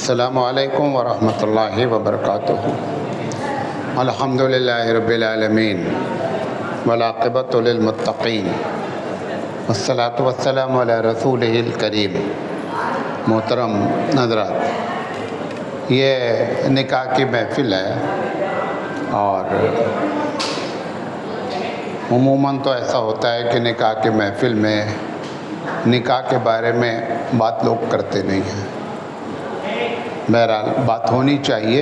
السلام علیکم ورحمۃ اللہ وبرکاتہ۔ الحمدللہ رب العالمین والعاقبۃ للمتقین والصلاۃ والسلام علی رسولہ الکریم۔ محترم حضرات، یہ نکاح کی محفل ہے اور عموماً تو ایسا ہوتا ہے کہ نکاح کی محفل میں نکاح کے بارے میں بات لوگ کرتے نہیں ہیں۔ بہرحال بات ہونی چاہیے،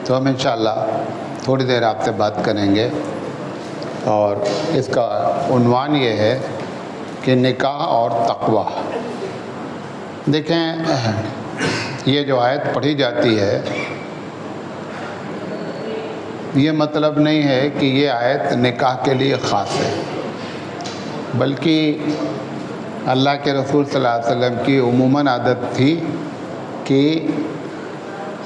تو ہم انشاءاللہ تھوڑی دیر آپ سے بات کریں گے، اور اس کا عنوان یہ ہے کہ نکاح اور تقویٰ۔ دیکھیں، یہ جو آیت پڑھی جاتی ہے، یہ مطلب نہیں ہے کہ یہ آیت نکاح کے لیے خاص ہے، بلکہ اللہ کے رسول صلی اللہ علیہ وسلم کی عموماً عادت تھی کہ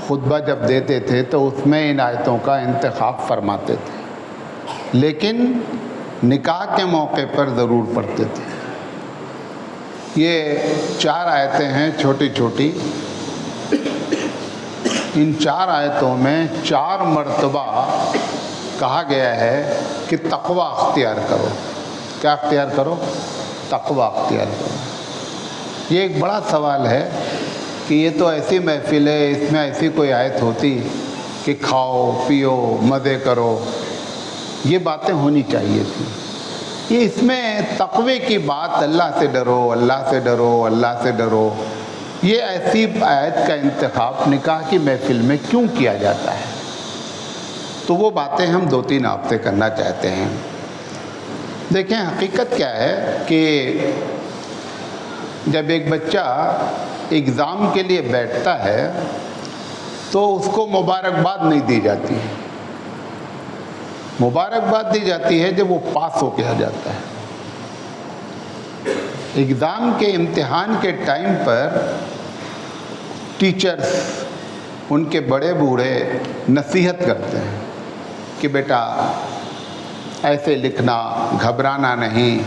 خطبہ جب دیتے تھے تو اس میں ان آیتوں کا انتخاب فرماتے تھے، لیکن نکاح کے موقع پر ضرور پڑھتے تھے۔ یہ 4 آیتیں ہیں چھوٹی چھوٹی۔ ان 4 آیتوں میں 4 مرتبہ کہا گیا ہے کہ تقویٰ اختیار کرو۔ کیا اختیار کرو؟ تقویٰ اختیار کرو۔ یہ ایک بڑا سوال ہے کہ یہ تو ایسی محفل ہے، اس میں ایسی کوئی آیت ہوتی کہ کھاؤ پیو مزے کرو، یہ باتیں ہونی چاہیے تھی۔ یہ اس میں تقوی کی بات، اللہ سے ڈرو، اللہ سے ڈرو، اللہ سے ڈرو، یہ ایسی آیت کا انتخاب نکاح کی محفل میں کیوں کیا جاتا ہے؟ تو وہ باتیں ہم 2-3 آپ سے کرنا چاہتے ہیں۔ دیکھیں، حقیقت کیا ہے کہ جب ایک بچہ ایگزام کے لیے بیٹھتا ہے تو اس کو مبارکباد نہیں دی جاتی، مبارکباد دی جاتی ہے جب وہ پاس ہو کے آ جاتا ہے۔ ایگزام کے امتحان کے ٹائم پر ٹیچرز، ان کے بڑے بوڑھے نصیحت کرتے ہیں کہ بیٹا ایسے لکھنا، گھبرانا نہیں،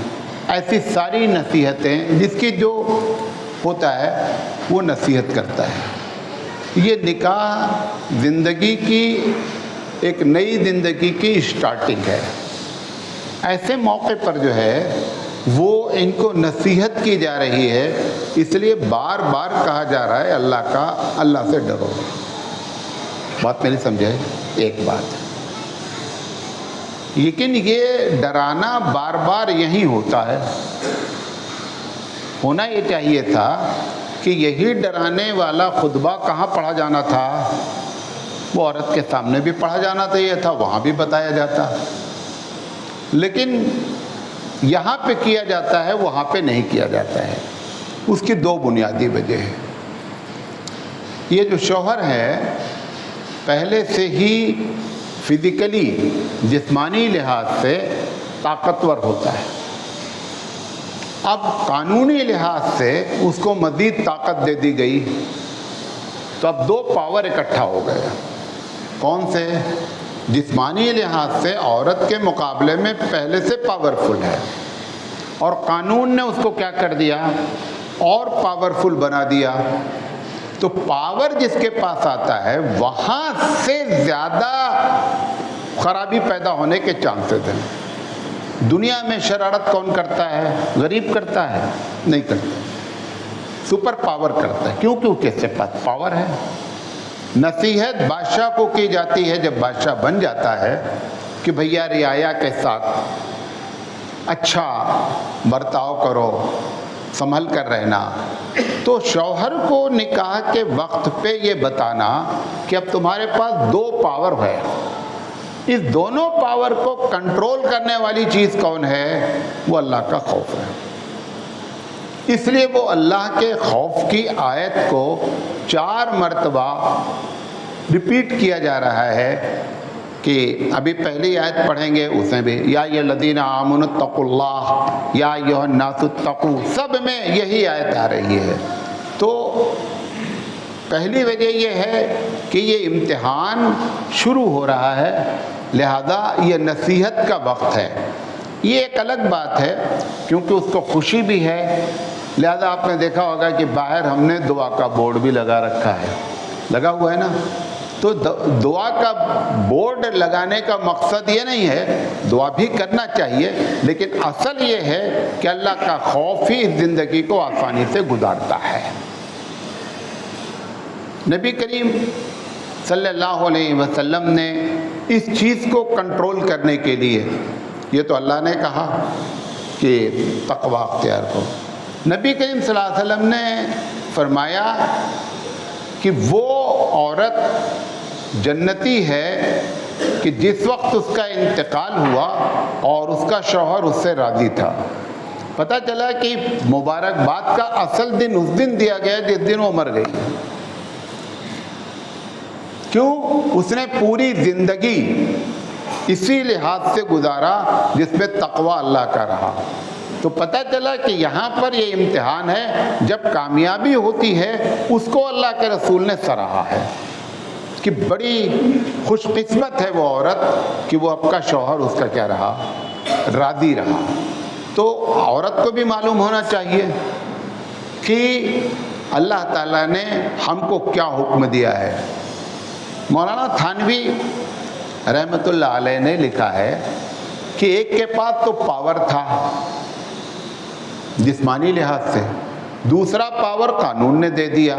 ایسی ساری نصیحتیں، جس کی جو ہوتا ہے وہ نصیحت کرتا ہے۔ یہ نکاح زندگی کی ایک نئی زندگی کی اسٹارٹنگ ہے۔ ایسے موقع پر جو ہے وہ ان کو نصیحت کی جا رہی ہے، اس لیے بار بار کہا جا رہا ہے اللہ سے ڈرو۔ بات میری سمجھے؟ ایک بات، لیکن یہ ڈرانا بار بار یہی ہوتا ہے۔ ہونا یہ چاہیے تھا کہ یہی ڈرانے والا خطبہ کہاں پڑھا جانا تھا؟ وہ عورت کے سامنے بھی پڑھا جانا چاہیے تھا، وہاں بھی بتایا جاتا، لیکن یہاں پہ کیا جاتا ہے، وہاں پہ نہیں کیا جاتا ہے۔ اس کی 2 بنیادی وجہ ہے۔ یہ جو شوہر ہے پہلے سے ہی فزیکلی، جسمانی لحاظ سے طاقتور ہوتا ہے، اب قانونی لحاظ سے اس کو مزید طاقت دے دی گئی، تو اب 2 پاور اکٹھا ہو گئے۔ کون سے؟ جسمانی لحاظ سے عورت کے مقابلے میں پہلے سے پاورفل ہے، اور قانون نے اس کو کیا کر دیا؟ اور پاورفل بنا دیا۔ تو پاور جس کے پاس آتا ہے، وہاں سے زیادہ خرابی پیدا ہونے کے چانسز ہیں۔ دنیا میں شرارت کون کرتا ہے؟ غریب کرتا ہے؟ نہیں کرتا، سپر پاور کرتا ہے۔ کیوں؟ کیونکہ اس کے پاس پاور ہے۔ نصیحت بادشاہ کو کی جاتی ہے جب بادشاہ بن جاتا ہے کہ بھیا رعایا کے ساتھ اچھا برتاؤ کرو، سنبھل کر رہنا۔ تو شوہر کو نکاح کے وقت پہ یہ بتانا کہ اب تمہارے پاس 2 پاور ہے، اس دونوں پاور کو کنٹرول کرنے والی چیز کون ہے؟ وہ اللہ کا خوف ہے۔ اس لیے وہ اللہ کے خوف کی آیت کو 4 مرتبہ ریپیٹ کیا جا رہا ہے، کہ ابھی پہلی آیت پڑھیں گے اس میں بھی یا ایھا الذین آمنوا اتقوا اللہ، یا ایھا الناس اتقوا، سب میں یہی آیت آ رہی ہے۔ تو پہلی وجہ یہ ہے کہ یہ امتحان شروع ہو رہا ہے، لہذا یہ نصیحت کا وقت ہے۔ یہ ایک الگ بات ہے، کیونکہ اس کو خوشی بھی ہے لہذا آپ نے دیکھا ہوگا کہ باہر ہم نے دعا کا بورڈ بھی لگا رکھا ہے، لگا ہوا ہے نا. تو دعا کا بورڈ لگانے کا مقصد یہ نہیں ہے، دعا بھی کرنا چاہیے، لیکن اصل یہ ہے کہ اللہ کا خوف ہی اس زندگی کو آسانی سے گزارتا ہے. نبی کریم صلی اللہ علیہ وسلم نے اس چیز کو کنٹرول کرنے کے لیے، یہ تو اللہ نے کہا کہ تقوی اختیار کرو، نبی کریم صلی اللہ علیہ وسلم نے فرمایا کہ وہ عورت جنتی ہے کہ جس وقت اس کا انتقال ہوا اور اس کا شوہر اس سے راضی تھا. پتہ چلا کہ مبارکباد کا اصل دن اس دن دیا گیا جس دن وہ مر گئی. کیوں؟ اس نے پوری زندگی اسی لحاظ سے گزارا جس میں تقوی اللہ کا رہا. تو پتہ چلا کہ یہاں پر یہ امتحان ہے، جب کامیابی ہوتی ہے اس کو اللہ کے رسول نے سراہا ہے کہ بڑی خوش قسمت ہے وہ عورت کہ وہ اب کا شوہر اس کا کیا رہا، راضی رہا. تو عورت کو بھی معلوم ہونا چاہیے کہ اللہ تعالیٰ نے ہم کو کیا حکم دیا ہے. مولانا تھانوی رحمۃ اللہ علیہ نے لکھا ہے کہ ایک کے پاس تو پاور تھا جسمانی لحاظ سے، دوسرا پاور قانون نے دے دیا،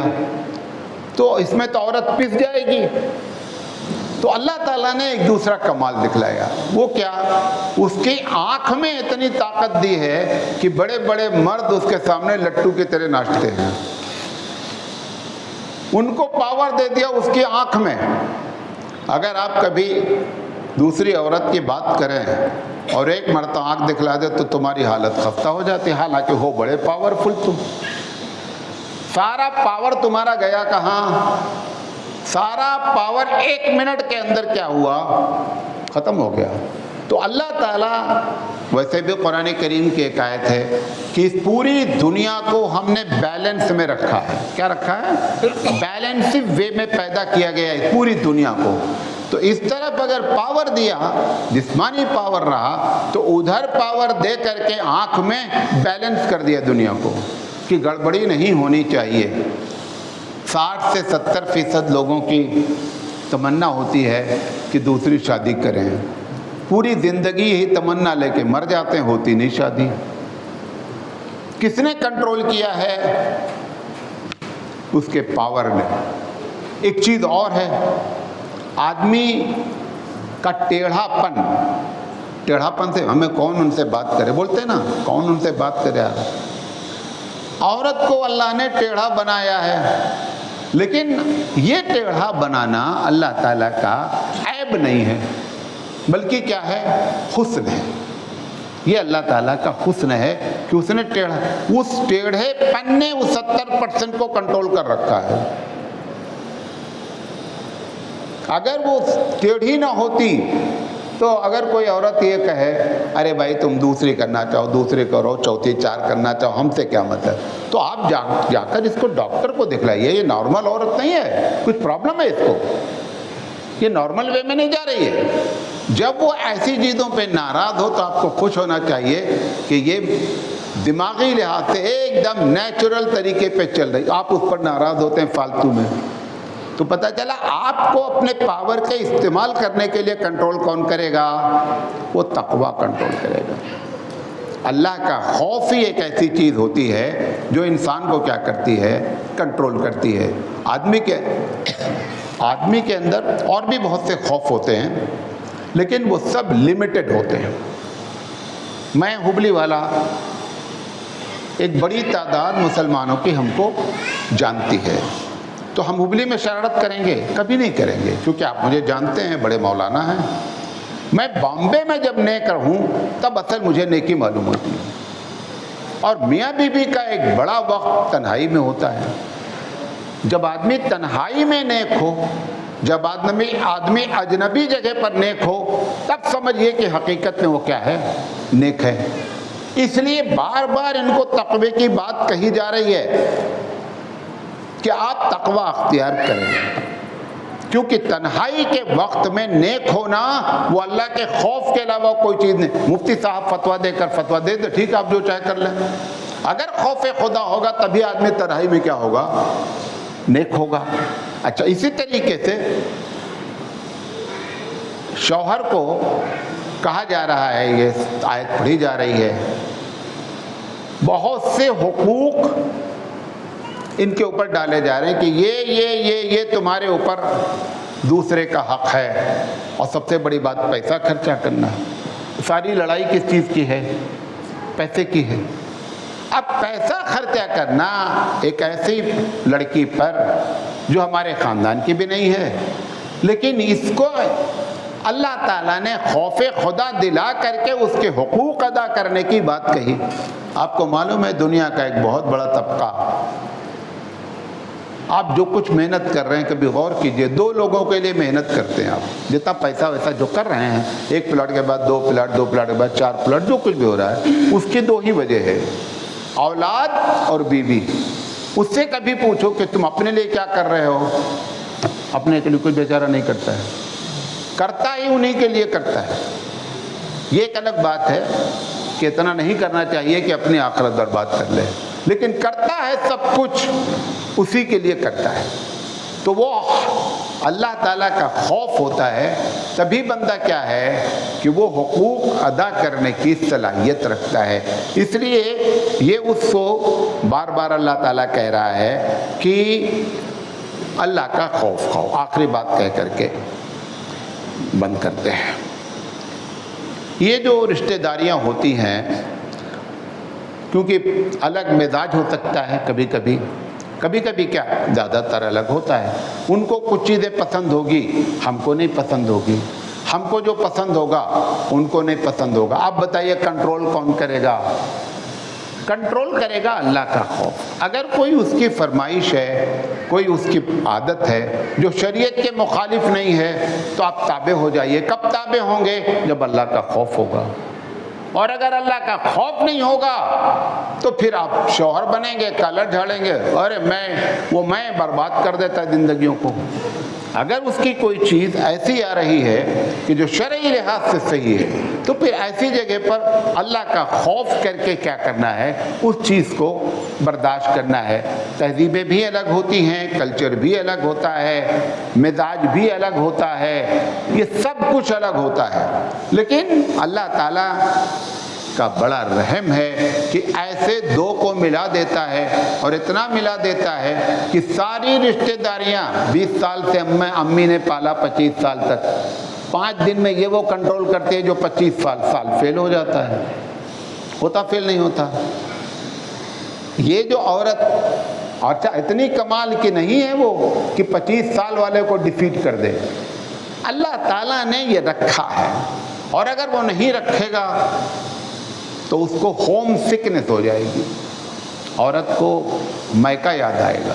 تو اس میں تو عورت پس جائے گی. تو اللہ تعالیٰ نے ایک دوسرا کمال دکھلایا. وہ کیا؟ اس کی آنکھ میں اتنی طاقت دی ہے کہ بڑے بڑے مرد اس کے سامنے لٹو کی طرح ناچتے ہیں. ان کو پاور دے دیا اس کی آنکھ میں. اگر آپ کبھی دوسری عورت کی بات کریں اور ایک مرتبہ آنکھ دکھلا دے تو تمہاری حالت خستہ ہو جاتی ہے، حالانکہ ہو بڑے پاورفل. تم سارا پاور تمہارا گیا کہاں؟ سارا پاور ایک منٹ کے اندر کیا ہوا؟ ختم ہو گیا. تو اللہ تعالیٰ، ویسے بھی قرآن کریم کی ایک آیت ہے کہ اس پوری دنیا کو ہم نے بیلنس میں رکھا ہے. کیا رکھا ہے؟ بیلنس وے میں پیدا کیا گیا ہے پوری دنیا کو. تو اس طرف اگر پاور دیا، جسمانی پاور رہا، تو ادھر پاور دے کر کے آنکھ میں بیلنس کر دیا دنیا کو کہ گڑبڑی نہیں ہونی چاہیے. 60 سے 70% لوگوں کی تمنا ہوتی ہے کہ دوسری شادی کریں. پوری زندگی ہی تمنا لے کے مر جاتے ہیں، ہوتی نہیں شادی. کس نے کنٹرول کیا ہے؟ اس کے پاور نے. ایک چیز اور ہے، آدمی کا ٹیڑھا پن سے ہمیں کون ان سے بات کرے، بولتے ہیں نا، کون ان سے بات کرے. عورت کو اللہ نے ٹیڑھا بنایا ہے، لیکن یہ ٹیڑھا بنانا اللہ تعالیٰ کا عیب نہیں ہے، بلکہ کیا ہے؟ حسن ہے. یہ اللہ تعالیٰ کا حسن ہے کہ اس نے اس ٹیڑھے پن نے اس 70% کو کنٹرول کر رکھا ہے. اگر وہ ٹیڑھی نہ ہوتی تو اگر کوئی عورت یہ کہے ارے بھائی تم دوسری کرنا چاہو، دوسری کرو، چوتھی 4 کرنا چاہو، ہم سے کیا مطلب، تو آپ جا کر اس کو ڈاکٹر کو دکھلائیے. یہ نارمل عورت نہیں ہے، کچھ پرابلم ہے اس کو، یہ نارمل وے میں نہیں جا رہی ہے. جب وہ ایسی چیزوں پہ ناراض ہو تو آپ کو خوش ہونا چاہیے کہ یہ دماغی لحاظ سے ایک دم نیچرل طریقے پہ چل رہی. آپ اس پر ناراض ہوتے ہیں فالتو میں. تو پتہ چلا آپ کو اپنے پاور کے استعمال کرنے کے لیے کنٹرول کون کرے گا؟ وہ تقوی کنٹرول کرے گا. اللہ کا خوف ہی ایک ایسی چیز ہوتی ہے جو انسان کو کیا کرتی ہے؟ کنٹرول کرتی ہے. آدمی کے اندر اور بھی بہت سے خوف ہوتے ہیں، لیکن وہ سب لمیٹڈ ہوتے ہیں. میں ہبلی والا، ایک بڑی تعداد مسلمانوں کی ہم کو جانتی ہے، تو ہم ہبلی میں شرارت کریں گے؟ کبھی نہیں کریں گے، کیونکہ آپ مجھے جانتے ہیں، بڑے مولانا ہیں. میں بامبے میں جب نیک رہوں تب اصل مجھے نیکی معلوم ہوتی ہے. اور میاں بیوی کا ایک بڑا وقت تنہائی میں ہوتا ہے. جب آدمی تنہائی میں نیک ہو، جب آدمی اجنبی جگہ پر نیک ہو، تب سمجھیے کہ حقیقت میں وہ کیا ہے؟ نیک ہے. اس لیے بار بار ان کو تقوی کی بات کہی جا رہی ہے کہ آپ تقوی اختیار کریں، کیونکہ تنہائی کے وقت میں نیک ہونا وہ اللہ کے خوف کے علاوہ کوئی چیز نہیں. مفتی صاحب فتویٰ دے کر فتویٰ دے دے، ٹھیک آپ جو چاہے کر لیں. اگر خوف خدا ہوگا تبھی آدمی تنہائی میں کیا ہوگا؟ نیک ہوگا۔ اچھا، اسی طریقے سے شوہر کو کہا جا رہا ہے، یہ آیت پڑھی جا رہی ہے، بہت سے حقوق ان کے اوپر ڈالے جا رہے ہیں کہ یہ تمہارے اوپر دوسرے کا حق ہے۔ اور سب سے بڑی بات پیسہ خرچہ کرنا۔ ساری لڑائی کس چیز کی ہے؟ پیسے کی ہے۔ اب پیسہ خرچہ کرنا ایک ایسی لڑکی پر جو ہمارے خاندان کی بھی نہیں ہے، لیکن اس کو اللہ تعالیٰ نے خوف خدا دلا کر کے اس کے حقوق ادا کرنے کی بات کہی۔ آپ کو معلوم ہے دنیا کا ایک بہت بڑا طبقہ، آپ جو کچھ محنت کر رہے ہیں کبھی غور کیجئے، 2 لوگوں کے لیے محنت کرتے ہیں آپ، جتنا پیسہ ویسا جو کر رہے ہیں، 1 پلاٹ کے بعد 2 پلاٹ، 2 پلاٹ کے بعد 4 پلاٹ، جو کچھ بھی ہو رہا ہے اس کی 2 ہی وجہ ہے، اولاد اور بیوی۔ اس سے کبھی پوچھو کہ تم اپنے لیے کیا کر رہے ہو؟ اپنے کے لیے کوئی بیچارہ نہیں کرتا ہے، کرتا ہی انہی کے لیے کرتا ہے۔ یہ ایک الگ بات ہے کہ اتنا نہیں کرنا چاہیے کہ اپنی آخرت برباد کر لے، لیکن کرتا ہے سب کچھ اسی کے لیے کرتا ہے۔ تو وہ اللہ تعالیٰ کا خوف ہوتا ہے، تبھی بندہ کیا ہے کہ وہ حقوق ادا کرنے کی صلاحیت رکھتا ہے۔ اس لیے یہ اس کو بار بار اللہ تعالیٰ کہہ رہا ہے کہ اللہ کا خوف کھاؤ۔ آخری بات کہہ کر کے بند کرتے ہیں۔ یہ جو رشتہ داریاں ہوتی ہیں، کیونکہ الگ مزاج ہو سکتا ہے، کبھی کبھی کیا زیادہ تر الگ ہوتا ہے، ان کو کچھ چیزیں پسند ہوگی، ہم کو نہیں پسند ہوگی، ہم کو جو پسند ہوگا ان کو نہیں پسند ہوگا۔ آپ بتائیے کنٹرول کون کرے گا؟ کنٹرول کرے گا اللہ کا خوف۔ اگر کوئی اس کی فرمائش ہے، کوئی اس کی عادت ہے جو شریعت کے مخالف نہیں ہے، تو آپ تابع ہو جائیے۔ کب تابع ہوں گے؟ جب اللہ کا خوف ہوگا۔ اور اگر اللہ کا خوف نہیں ہوگا تو پھر آپ شوہر بنیں گے، کالر جھاڑیں گے، ارے میں برباد کر دیتا زندگیوں کو۔ اگر اس کی کوئی چیز ایسی آ رہی ہے کہ جو شرعی لحاظ سے صحیح ہے، تو پھر ایسی جگہ پر اللہ کا خوف کر کے کیا کرنا ہے؟ اس چیز کو برداشت کرنا ہے۔ تہذیبیں بھی الگ ہوتی ہیں، کلچر بھی الگ ہوتا ہے، مزاج بھی الگ ہوتا ہے، یہ سب کچھ الگ ہوتا ہے، لیکن اللہ تعالیٰ کا بڑا رحم ہے کہ ایسے 2 کو ملا دیتا ہے، اور اتنا ملا دیتا ہے کہ ساری رشتہ داریاں 20 سال سے امی نے پالا 25 سال تک، 5 دن میں یہ وہ کنٹرول کرتے ہیں جو 25 سال فیل ہو جاتا ہے۔ ہوتا فیل نہیں ہوتا؟ یہ جو عورت اچھا اتنی کمال کی نہیں ہے وہ کہ 25 سال والے کو ڈیفیٹ کر دے، اللہ تعالیٰ نے یہ رکھا ہے، اور اگر وہ نہیں رکھے گا تو اس کو ہوم سکنس ہو جائے گی، عورت کو میکہ یاد آئے گا۔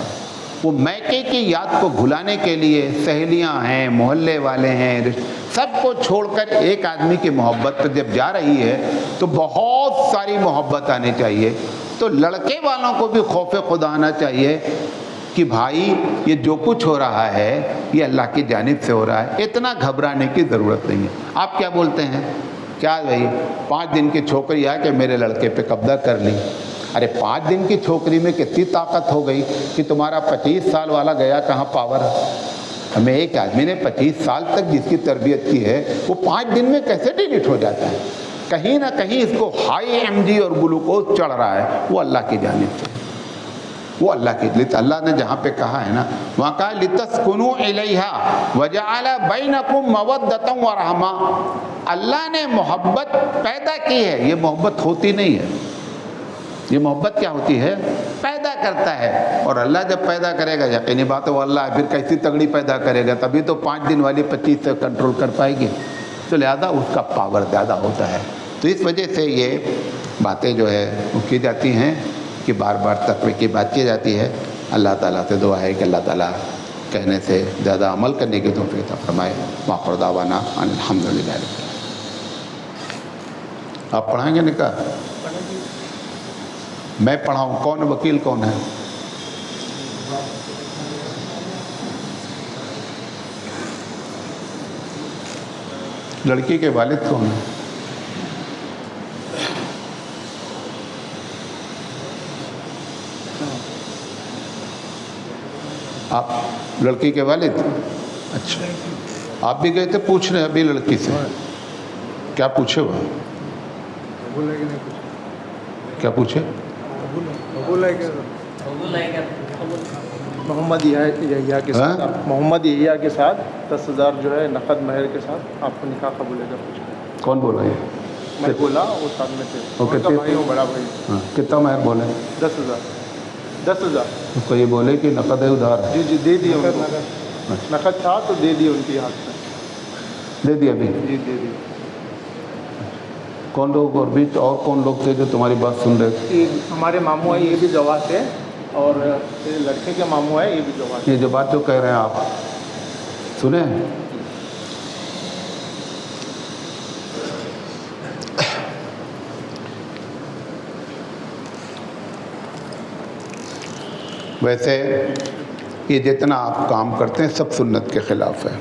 وہ میکے کی یاد کو بھلانے کے لیے سہیلیاں ہیں، محلے والے ہیں، سب کو چھوڑ کر ایک آدمی کی محبت پر جب جا رہی ہے تو بہت ساری محبت آنی چاہیے۔ تو لڑکے والوں کو بھی خوف خدا آنا چاہیے کہ بھائی یہ جو کچھ ہو رہا ہے یہ اللہ کی جانب سے ہو رہا ہے، اتنا گھبرانے کی ضرورت نہیں ہے۔ آپ کیا بولتے ہیں؟ کیا بھائی 5 دن کی چھوکری آئے کہ میرے لڑکے پہ قبضہ کر لی؟ ارے 5 دن کی چھوکری میں کتنی طاقت ہو گئی کہ تمہارا 25 سال والا گیا کہاں پاور؟ ہمیں ایک آدمی نے 25 سال تک جس کی تربیت کی ہے وہ 5 دن میں کیسے ڈیلیٹ ہو جاتا ہے؟ کہیں نہ کہیں اس کو ہائی MG اور گلوکوز چڑھ رہا ہے، وہ اللہ کی جانب سے، وہ اللہ کی اللہ نے جہاں پہ کہا ہے نا، وہاں کہا لِتَسْكُنُوا إِلَيْهَا وَجَعَلَ بَيْنَكُمْ مَوَدَّةً وَرَحْمَةً۔ اللہ نے محبت پیدا کی ہے، یہ محبت ہوتی نہیں ہے۔ یہ محبت کیا ہوتی ہے؟ پیدا کرتا ہے، اور اللہ جب پیدا کرے گا یقینی بات ہے وہ اللہ پھر کیسی تگڑی پیدا کرے گا، تبھی تو 5 دن والی 25 سے کنٹرول کر پائے گی، تو لہذا اس کا پاور زیادہ ہوتا ہے۔ تو اس وجہ سے یہ باتیں جو ہے وہ کی جاتی ہیں کہ بار بار تقوی کی بات کی جاتی ہے۔ اللہ تعالیٰ سے دعا ہے کہ اللہ تعالیٰ کہنے سے زیادہ عمل کرنے کی توفیق عطا فرمائے۔ وآخر دعوانا ان الحمدللہ۔ آپ پڑھائیں گے نکاح؟ میں پڑھاؤں؟ کون وکیل کون ہے؟ لڑکی کے والد کون ہیں؟ آپ لڑکی کے والد؟ اچھا، آپ بھی گئے تھے پوچھنے ابھی لڑکی سے؟ کیا پوچھے وہ؟ کیا پوچھے؟ محمد یحییٰ کے ساتھ محمد یحییٰ کے ساتھ 10,000 جو ہے نقد مہر کے ساتھ آپ کو نکاح قبول ہے کیا پوچھا؟ کون بولا یہ؟ میں بولا، وہ ساتھ میں تھے، ان کا بھائی ہوں، بڑا بھائی۔ ہاں، کتنا مہر بولے؟ 10,000 اس کو یہ بولے کہ نقد ہے ادھار؟ جی جی دے دیے، نقد تھا تو دے دیے ان کے ہاتھ میں، دے دیا ابھی؟ جی دے دیے۔ کون لوگ اور بیچ اور کون لوگ تھے جو تمہاری بات سن رہے تھے؟ ہمارے ماموں ہیں، یہ بھی گواہ تھے، اور لڑکے کے ماموں ہیں، یہ بھی گواہ تھے۔ یہ جو بات جو کہہ رہے ہیں آپ سنیں؟ ویسے یہ جتنا آپ کام کرتے ہیں سب سنت کے خلاف ہے۔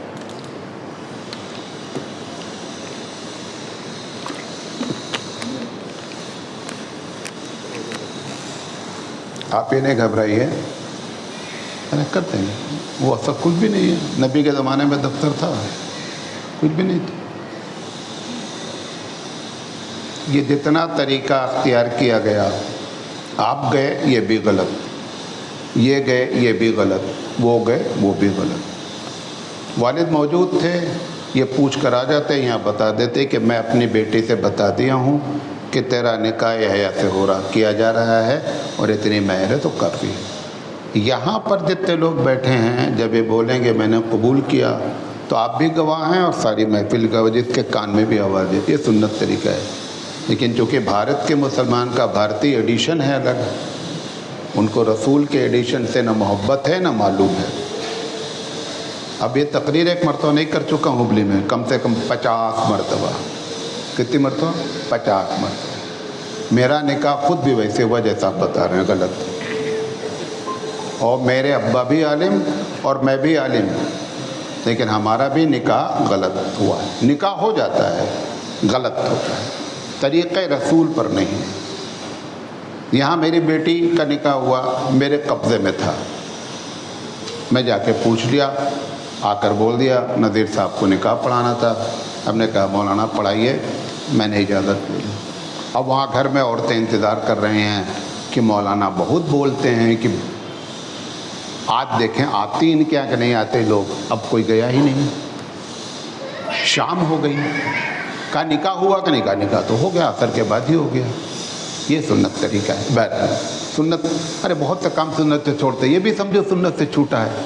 آپ یہ نہیں گھبرائیے، کرتے ہیں، وہ ایسا کچھ بھی نہیں ہے۔ نبی کے زمانے میں دفتر تھا، کچھ بھی نہیں تھا۔ یہ جتنا طریقہ اختیار کیا گیا، آپ گئے یہ بھی غلط، یہ گئے یہ بھی غلط، وہ گئے وہ بھی غلط۔ والد موجود تھے، یہ پوچھ کر آ جاتے، یہاں بتا دیتے کہ میں اپنی بیٹی سے بتا دیا ہوں کہ تیرا نکاح یحییٰ سے ہو رہا، کیا جا رہا ہے، اور اتنی مہر ہے تو کافی ہے۔ یہاں پر جتنے لوگ بیٹھے ہیں جب یہ بولیں گے میں نے قبول کیا، تو آپ بھی گواہ ہیں اور ساری محفل گواہ، جس کے کان میں بھی آواز ہے۔ یہ سنت طریقہ ہے، لیکن چونکہ بھارت کے مسلمان کا بھارتی ایڈیشن ہے الگ، ان کو رسول کے ایڈیشن سے نہ محبت ہے نہ معلوم ہے۔ اب یہ تقریر ایک مرتبہ نہیں کر چکا ہوں ہبلی میں، کم سے کم 50 مرتبہ۔ کتنی مرتبہ؟ 50 مرتبہ۔ میرا نکاح خود بھی ویسے ہوا جیسا آپ بتا رہے ہیں، غلط، اور میرے ابا بھی عالم اور میں بھی عالم، لیکن ہمارا بھی نکاح غلط ہوا ہے۔ نکاح ہو جاتا ہے، غلط ہوتا ہے، طریقہ رسول پر نہیں ہے۔ یہاں میری بیٹی کا نکاح ہوا، میرے قبضے میں تھا، میں جا کے پوچھ لیا، آ کر بول دیا نذیر صاحب کو نکاح پڑھانا تھا۔ ہم نے کہا مولانا پڑھائیے، میں نے اجازت لی۔ اب وہاں گھر میں عورتیں انتظار کر رہے ہیں کہ مولانا بہت بولتے ہیں، کہ آج دیکھیں آتی ان کے کہ نہیں آتے لوگ۔ اب کوئی گیا ہی نہیں، شام ہو گئی، کہا نکاح ہوا کہ نہیں؟ کہا نکاح تو ہو گیا، عصر کے بعد ہی ہو گیا۔ یہ سنت طریقہ ہے۔ بہرحال سنت، ارے بہت سے کام سنت سے چھوڑتے، یہ بھی سمجھو سنت سے چھوٹا ہے۔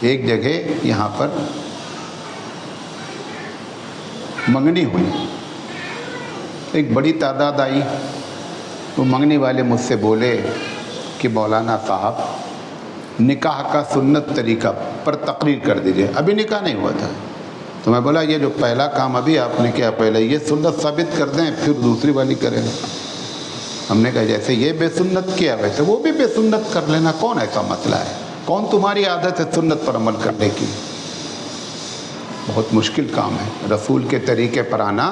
ایک جگہ یہاں پر منگنی ہوئی، ایک بڑی تعداد آئی، وہ منگنی والے مجھ سے بولے کہ مولانا صاحب نکاح کا سنت طریقہ پر تقریر کر دیجئے۔ ابھی نکاح نہیں ہوا تھا، تو میں بولا یہ جو پہلا کام ابھی آپ نے کیا، پہلے یہ سنت ثابت کر دیں، پھر دوسری والی کریں۔ ہم نے کہا جیسے یہ بے سنت کیا ویسے وہ بھی بے سنت کر لینا، کون ایسا مسئلہ ہے؟ کون تمہاری عادت ہے سنت پر عمل کرنے کی؟ بہت مشکل کام ہے، رسول کے طریقے پر آنا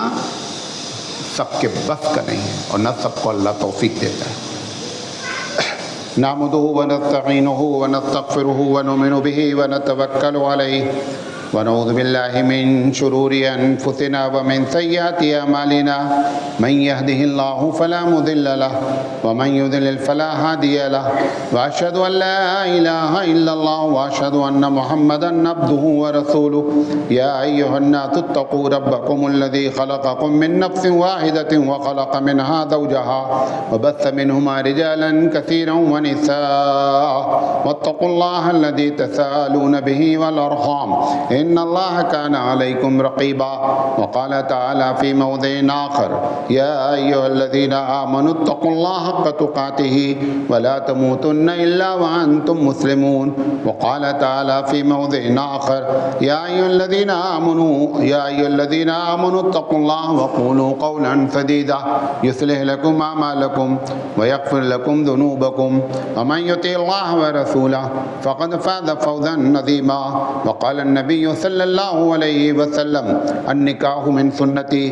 سب کے بس کا نہیں ہے، اور نہ سب کو اللہ توفیق دیتا ہے۔ نحمده ونستعینه ونستغفره ونؤمن به ونتوکل علیہ ونعوذ باللہ من شرور انفسنا ومن سیئات اعمالنا من يهده الله فلا مضل له ومن يضلل فلا هادي له واشهد ان لا اله الا الله واشهد ان محمدا عبده ورسوله يا ايها الناس اتقوا ربكم الذي خلقكم من نفس واحدة وخلق منها زوجها وبث منهما رجالا كثيرا ونساء واتقوا الله الذي تساءلون به والارحام ان الله كان عليكم رقيبا وقال تعالى في موضع آخر يا أيها الذين آمنوا اتقوا الله حق تقاته ولا تموتن إلا وأنتم مسلمون وقال تعالى في موضع آخر يا أيها الذين آمنوا اتقوا الله وقولوا قولا سديدا يصلح لكم أعمالكم ويغفر لكم ذنوبكم ومن يطع الله ورسوله فقد فاز فوزا عظيما وقال النبي صلی اللہ علیہ وسلم النکاح من سنتی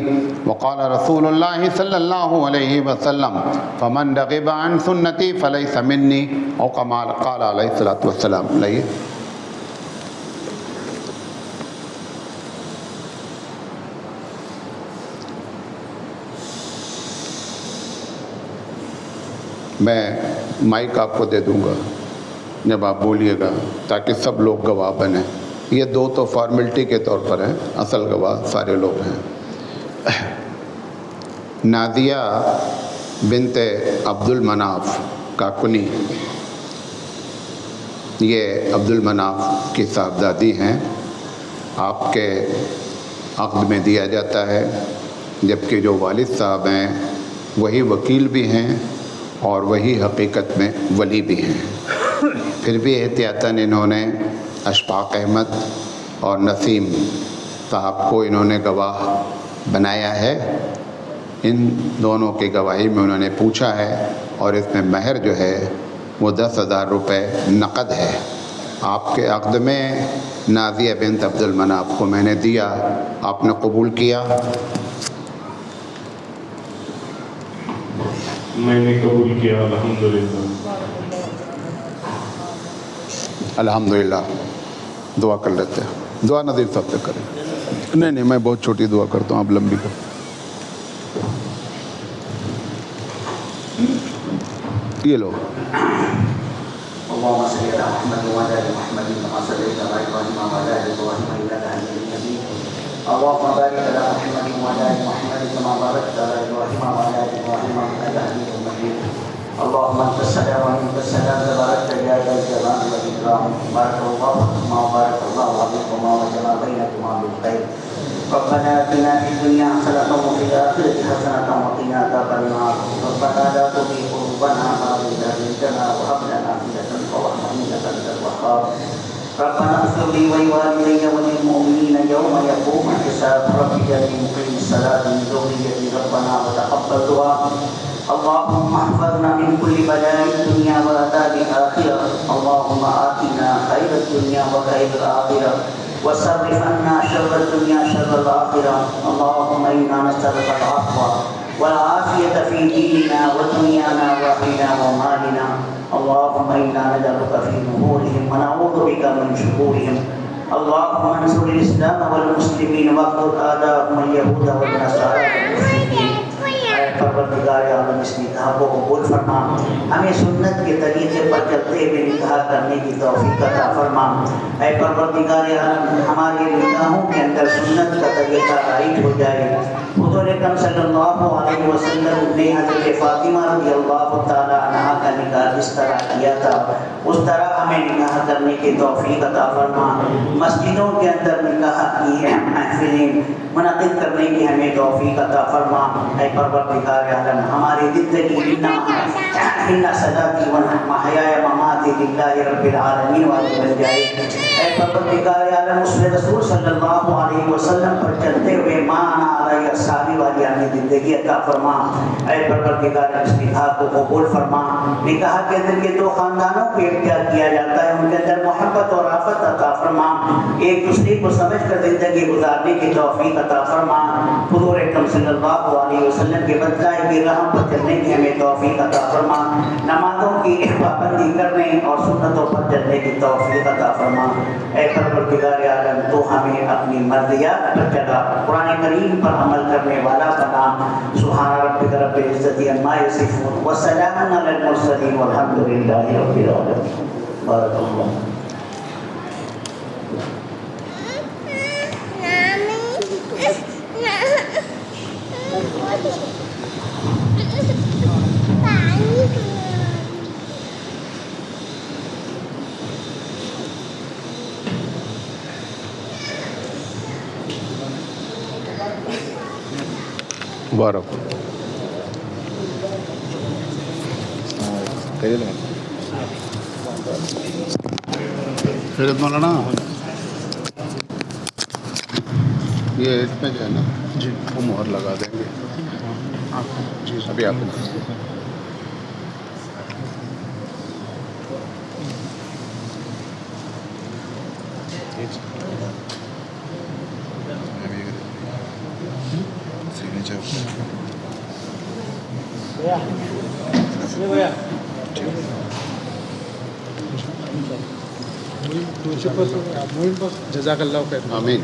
وقال رسول اللہ صلی اللہ علیہ وسلم فمن رغب عن سنتی فلیس منی او کما قال علیہ الصلوۃ والسلام. لائیے میں مائک آپ کو دے دوں گا جب آپ بولیے گا تاکہ سب لوگ گواہ بنیں. یہ دو تو فارمیلٹی کے طور پر ہیں، اصل گواہ سارے لوگ ہیں. نازیہ بنت عبد المناف کا کنی، یہ عبد المناف کی صاحبزادی ہیں. آپ کے عقد میں دیا جاتا ہے، جبکہ جو والد صاحب ہیں وہی وکیل بھی ہیں اور وہی حقیقت میں ولی بھی ہیں. پھر بھی احتیاطاً انہوں نے اشفاق احمد اور نسیم صاحب کو انہوں نے گواہ بنایا ہے. ان دونوں کی گواہی میں انہوں نے پوچھا ہے اور اس میں مہر جو ہے وہ 10,000 روپے نقد ہے. آپ کے عقد میں نازیہ بنت عبد المناف کو میں نے دیا، آپ نے قبول کیا؟ میں نے قبول کیا الحمدللہ. الحمدللہ. دعا کر لیتے ہیں. دعا نظیر صاحب سے کریں. نہیں میں بہت چھوٹی دعا کرتا ہوں، آپ لمبی کر. یہ لو. اللهم صل على محمد وعلى ال محمد كما صليت على ابراهيم وعلى ال ابراهيم انك حميد مجيد. اللهم بارك على محمد وعلى ال محمد كما باركت على ابراهيم وعلى ال ابراهيم انك حميد مجيد. اللهم انت السلام ومنك السلام تبارك يا ذا الجلال والاكرام. بارك الله فيكما وبارك الله عليكما وجمع بينكما بالخير. ربنا اتنا في الدنيا حسنه وفي الاخره حسنه وقنا عذاب النار. ربنا لا تزغ قلوبنا بعد إذ هديتنا وهب لنا من لدنك رحمة إنك أنت الوهاب. ربنا اغفر لي ولوالدي وللمؤمنين يوم يقوم الحساب. رب اجعلني مقيم الصلاة من ذريتي ربنا وتقبل دعاء. اللهم احفظنا من كل بلاء الدنيا وعذاب الآخرة. اللهم آتنا خير الدنيا وخير الآخرة وصرف عنا شر الدنيا شر الآخرة. اللهم إنا نسألك العفو والعافية في ديننا ودنيانا وأهلنا ومالنا. اللهم إنا نجعلك في نحورهم ونعوذ بك من شرورهم. اللهم انصر الإسلام والمسلمين واخذل أعداءهم اليهود والنصارى والمشركين. اے پروردگار عالم اس نکاح کو قبول فرما. ہمیں سنت کے طریقے پر چلتے ہوئے نکاح کرنے کی توفیق عطا فرما. اے پروردگار عالم ہمارے نکاحوں کے اندر سنت کا طریقہ رائج ہو جائے. حضور اکرم صلی اللہ علیہ وسلم نے حضرت فاطمہ رضی اللہ تعالی عنہا کا نکاح جس طرح کیا تھا اس طرح ہمیں نکاح کرنے کی توفیق عطا فرما. مسجدوں کے اندر نکاح کی محفلیں منعقد کرنے کی ہمیں توفیق عطا فرما. اے پروردگار عالم ہماری زندگی ان صلاتی و محیای مماتی للہ رب العالمین والی بن جائے. اے پروردگار عالم اس رسول صلی اللہ علیہ وسلم پر چلتے ہوئے مانا علیہ صحابی والی ہمیں زندگی عطا فرما. اے پروردگار اس نکاح کو قبول فرما. نکاح کے اندر کے دو خاندانوں کو اختیار کیا جاتا ہے، ان کے اندر محبت اور آفت عطا فرما. ایک دوسرے کو سمجھ کر زندگی گزارنے کی توفیق عطا فرما. حضور اکرم صلی اللہ علیہ وسلم کے بتلائے ہوئے راہ پر چلنے کی ہمیں توفیق عطا فرما. نمازوں کی پابندی کرنے اور سنتوں پر چلنے کی توفیق عطا فرما. اے پروردگار عالم تو ہمیں اپنی مرضیات پر چلا، قرآن کریم پر عمل کرنے والا بنا. سبحان ربک رب العزت عما یصفون وسلام علی المرسلین والحمد للہ رب العالمین. بارک اللہ. مبارک. خیرت مولانا یہ اس میں جو ہے نا جی وہ مہر لگا دیں گے. جی ابھی آپ جزاک اللہ خیر. آمین.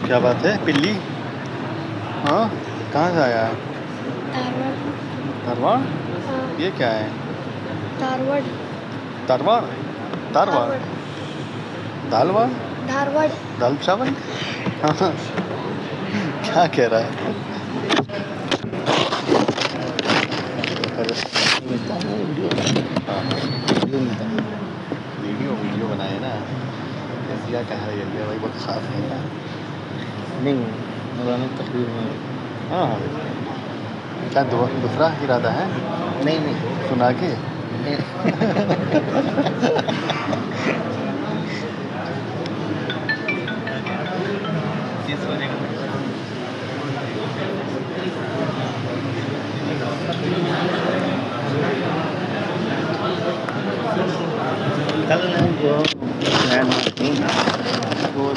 کیا بات ہے پلی؟ ہاں کہاں سے آیا ہے؟ دھارواڑ. یہ کیا ہے؟ دھارواڑ. دھارواڑ دھارواڑ دھالواڑ دھارواڑ. دال چاول. ہاں کیا کہہ رہا ہے؟ ویڈیو بنائے نا. کیا کہہ رہی ہے بھائی بہت خاص ہے نا. نہیں مولانا تقریر میں. ہاں کیا دوسرا ارادہ ہے؟ نہیں سنا کے کل وہ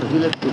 فضیلت کو